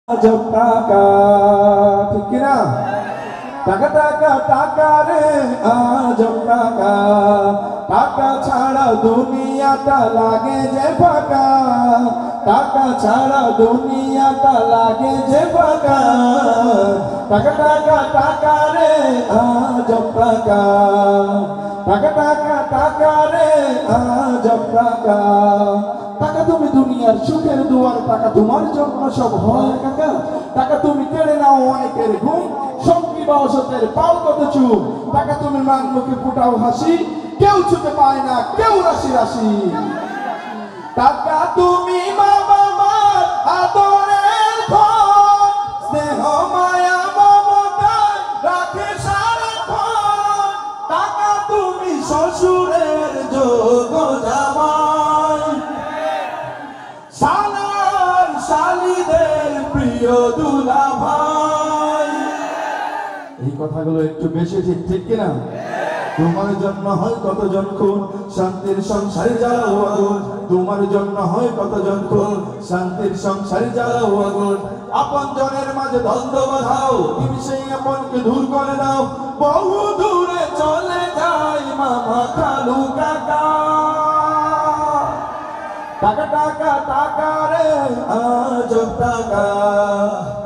আজব টাকা ঠিক কিনা টাকা টাকা টাকা রে আজব টাকা টাকা ছাড়া দুনিয়াটা লাগে যে ফাঁকা টাকা ছাড়া দুনিয়াটা লাগে যে ফাঁকা টাকা টাকা টাকা রে আজব টাকা টাকা টাকা টাকা রে আজব টাকা টাকা তুমি দুনিয়ার সুখের দুয়ার টাকা তোমার জন্য সব হয় কাকা টাকা তুমি কেড়ে নাও অনেকের ঘুম সঙ্গী বা অসতের পাও কত চুপ টাকা তুমি মান মুখে ফুটাও হাসি কেউ ছুতে পায় না কেউ রাশি রাশি টাকা তুমি মা বাবার আদরের ধন স্নেহ মায়া মমতায় রাখে সারাক্ষণ টাকা তুমি শ্বশুরের যোগ্য জামাই সালার শালীদের প্রিয় দুলাভাই এই কথাগুলো একটু বেশি ঠিক ঠিক কিনা তোমার জন্য হয় কতজন খুন শান্তির সংসারে জ্বালাও আগুন তোমার জন্য হয় কতজন খুন শান্তির সংসারে জ্বালাও আগুন আপন জনের মাঝে দ্বন্দ্ব বাঁধাও তুমি সেই আপনকে দূর করে দাও বহু দূরে চলে যায় মামা খালু কাকা টাকা টাকা টাকা রে আজব টাকা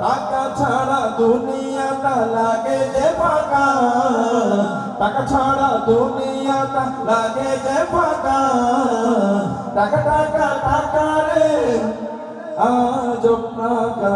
টাকা ছাড়া দুনিয়াটা লাগে যে ফাঁকা টাকা ছাড়া দুনিয়াটা লাগে যে ফাঁকা টাকা টাকা টাকা রে আজব টাকা